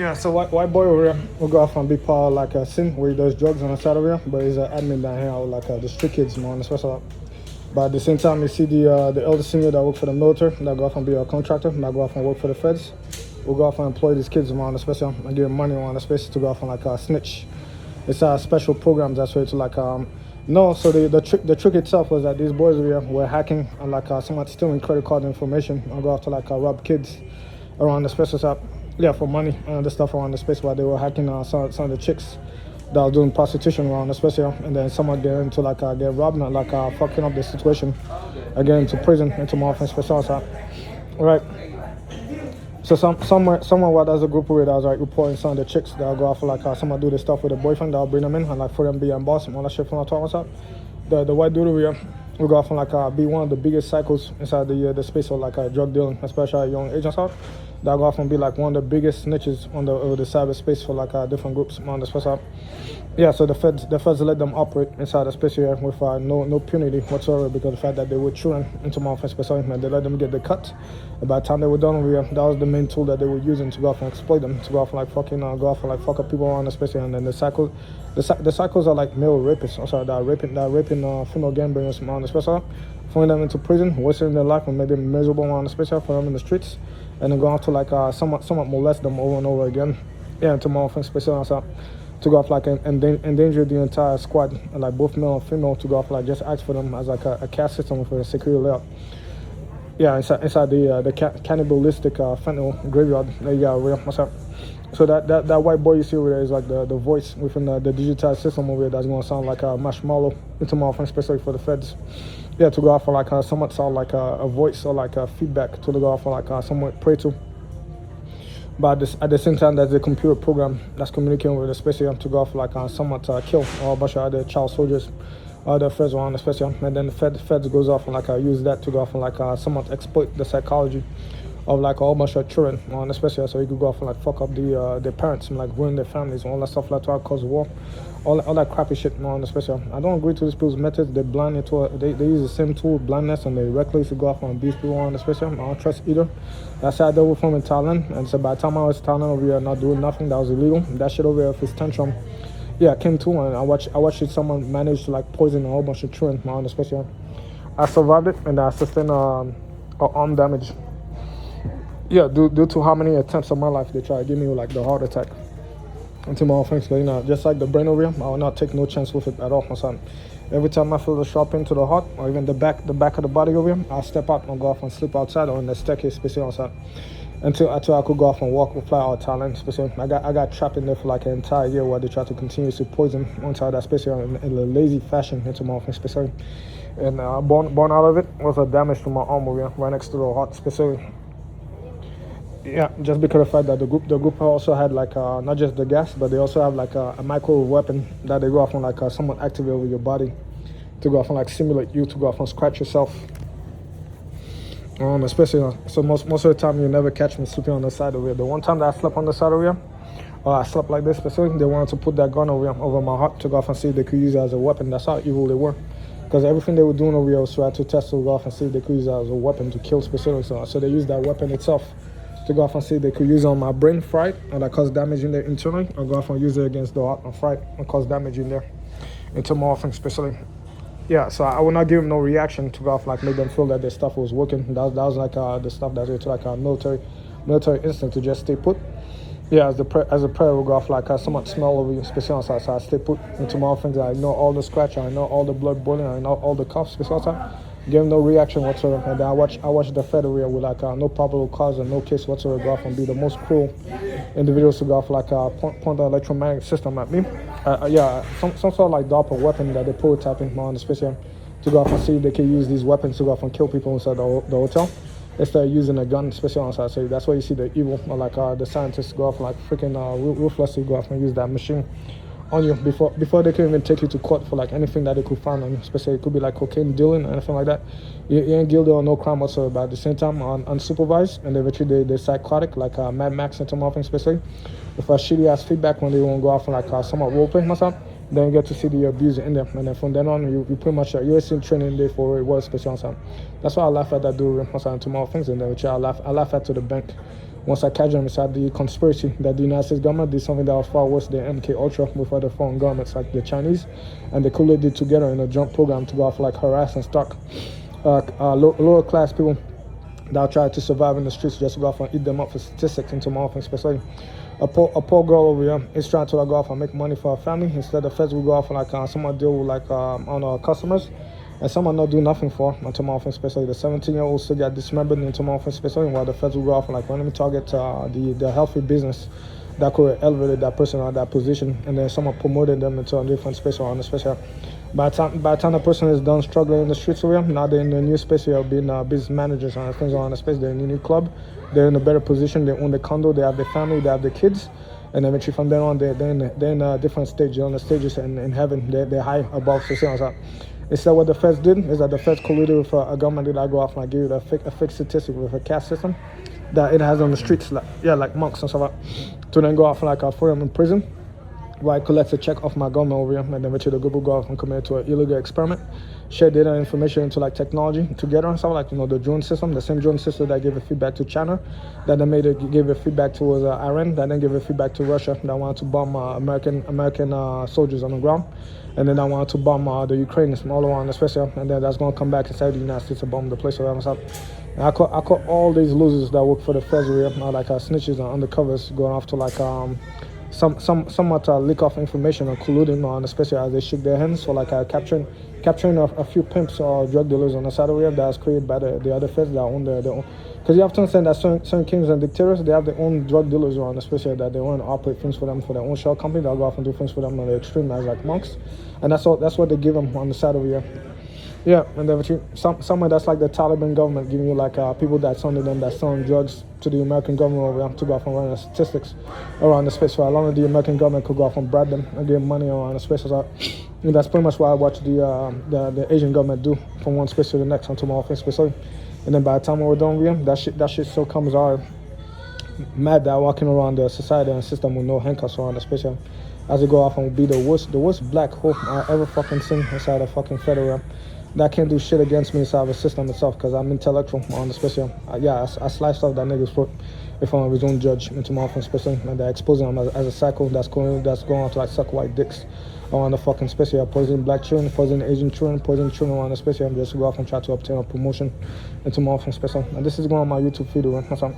Yeah, so white boy over here will go off and be part of like a scene where he does drugs on the side of here, but he's an admin down here with like the street kids, man, especially. But at the same time, you see the elder senior that work for the military, that go off and be a contractor, that go off and work for the feds. We'll go off and employ these kids, man, especially and give them money on the space to go off and like snitch. It's special programs that's way to like no. So the trick itself was that these boys were hacking and like someone stealing credit card information and go after like rob kids around the space yeah, for money and the stuff around the space while they were hacking some of the chicks that were doing prostitution around the space, and then someone get into like get robbed and like fucking up the situation, get into prison, into more offense special, right? So somewhere while there's a group of it that was like reporting some of the chicks that'll go off like someone do this stuff with a boyfriend that'll bring them in and like for them be and boss and all that shit from the top. What's up? The white dude over here will go off and like be one of the biggest cycles inside the space of like drug dealing, especially young agents out. That'll go off and be like one of the biggest snitches on the cyberspace for like different groups on the space out. Yeah, so the feds let them operate inside the space here with no impunity whatsoever because of the fact that they were chewing into my offense special and they let them get the cut. And by the time they were done over here, that was the main tool that they were using to go off and exploit them, to go off and like fucking go off and like fuck up people around the space here. And then the cycles are like male rapists, also that are raping female gangbangers on the space out, throwing them into prison, wasting their life and making them miserable on the space out for them in the streets, and then go off to like somewhat molest them over and over again. Yeah, into my offense special outside. To go off like endanger the entire squad, like both male and female, to go off like just ask for them as like a caste system with a security layout. Yeah, inside the cannibalistic fentanyl graveyard. There you go, real. What's up? So that white boy you see over there is like the voice within the digitized system over there that's gonna sound like a marshmallow into my offense, especially for the feds. Yeah, to go off for like somewhat sound like a voice or like a feedback to go off for like somewhat pray to. But at the same time, there's a computer program that's communicating with the space to go off like somewhat kill a bunch of other child soldiers, other feds around the space, and then the feds goes off and like use that to go off and like somewhat exploit the psychology of like a whole bunch of children on the space, so you could go off and like fuck up their parents and like ruin their families and all that stuff like that, cause war, all that crappy shit on the space. I don't agree to these people's methods. They're blind into they use the same tool, blindness, and they recklessly go off and abuse people on the space. I don't trust either. That's how I dealt with him in Thailand, and so by the time I was in Thailand over here not doing nothing that was illegal, that shit over here with his tantrum, yeah, came to, and I watched someone manage to like poison a whole bunch of children on the space. I survived it and I sustained arm damage. Yeah, due to how many attempts of my life they try to give me like the heart attack into my offense. But just like the brain over here, I will not take no chance with it at all, my son. Every time I feel the sharp pain to the heart or even the back of the body over here, I'll step out and go off and sleep outside or in the staircase, especially outside. Until I could go off and walk or fly out of Thailand, especially. I got trapped in there for like an entire year while they tried to continuously poison inside that space in a lazy fashion into my offense, especially. And born out of it was a damage to my arm over here, right next to the heart, especially. Yeah, just because of the fact that the group also had like not just the gas, but they also have like a microwave weapon that they go off and like somewhat activate over your body to go off and like simulate you to go off and scratch yourself. Especially so most of the time you never catch me sleeping on the side of it. The one time that I slept on the side of it, I slept like this specifically. They wanted to put that gun over my heart to go off and see if they could use it as a weapon. That's how evil they were. Because everything they were doing over here was try to test to go off and see if they could use it as a weapon to kill specifically. So they used that weapon itself to go off and see if they could use it on my brain, fright, and that cause damage in there internally, or go off and use it against the heart and fright and cause damage in there into my offense especially. Yeah, so I would not give them no reaction to go off like make them feel that their stuff was working. That was like the stuff that's like a military instinct to just stay put. Yeah, as a prayer will go off like somewhat smell over you, especially outside. So I stay put into my offense. I know all the scratch, I know all the blood boiling, I know all the coughs, especially outside. Give them no reaction whatsoever, and then I watch the federal with like no probable cause and no case whatsoever go off and be the most cruel individuals to go off like point the electromagnetic system at me. Yeah, some sort of like DARPA weapon that they prototyping on the space here to go off and see if they can use these weapons to go off and kill people inside the hotel instead of using a gun, especially outside. So that's why you see the evil, or like the scientists go off like freaking ruthlessly go off and use that machine on you before they can even take you to court for like anything that they could find on you, especially it could be like cocaine dealing or anything like that. You ain't guilty or no crime whatsoever, but at the same time unsupervised, and they're psychotic like Mad Max and some offense especially with a shitty ass feedback when they won't go off and like somewhat role play myself. Then you get to see the abuser in there, and then from then on you pretty much you're in training day for it was special on. That's why I laugh at that dude to my things, and then which I laugh at to the bank. Once I catch them, it's at the conspiracy that the United States government did something that was far worse than MK Ultra with other foreign governments like the Chinese, and they colluded together in a joint program to go off like harass and stalk lower class people that try to survive in the streets just to go off and eat them up for statistics into more often, especially a poor girl over here is trying to like go off and make money for her family. Instead, the feds will go off and like someone deal with like on our customers, and someone not do nothing for until more often, especially the 17-year-old still got dismembered into more often, especially while the feds will go off and like randomly target the healthy business that could have elevated that person out of that position, and then someone promoted them into a different space around the space here. By the time the person is done struggling in the streets over here, now they're in a new space here, being business managers and things around the space. They're in a new club. They're in a better position. They own the condo. They have their family. They have their kids. And eventually from then on, they're in a different stage. They're on the stages in heaven. They're high above society. Instead, what the feds did is that the feds colluded with a government that I go off and I give you a fake statistic with a caste system that it has on the streets, like monks and stuff like that, to then go off and like throw them in prison, where I collect a check off my government over here, and then eventually the group will go off and commit it to an illegal experiment, share data and information into like technology together and stuff like, the drone system, the same drone system that gave a feedback to China, that then gave a feedback towards Iran, that then gave a feedback to Russia that wanted to bomb American soldiers on the ground, and then I wanted to bomb the Ukrainians all around the space, and then that's going to come back inside the United States to bomb the place around us. And I call all these losers that work for the feds over here, like snitches and undercovers, going off to like somewhat leak off information or colluding on, especially as they shake their hands. So like capturing a few pimps or drug dealers on the side of the that was created by the other feds that own their own. Because you have to understand that certain kings and dictators, they have their own drug dealers around, especially that they want to operate things for them for their own shell company. They'll go off and do things for them on the extreme as like monks, and that's what they give them on the side of the Yeah, and then somewhere that's like the Taliban government giving you like people that's under them that's selling drugs to the American government over there to go off and run the statistics around the space. So as long as the American government could go off and bribe them and give money around the space. So that's pretty much what I watch the Asian government do from one space to the next onto more space. And then by the time we're done with them, that shit still comes out mad that walking around the society and system with no handcuffs around the space. As they go off and be the worst black hole I ever fucking seen inside a fucking federal. That can't do shit against me inside the system itself because I'm intellectual on the special. I sliced off that nigga's throat if I'm his own judge into my offense special, and they're exposing him as a psycho that's going on to like suck white dicks around the fucking special, poisoning black children, poisoning Asian children, poisoning children around the special, and just go off and try to obtain a promotion into my offense special. And this is going on my YouTube video. That's all.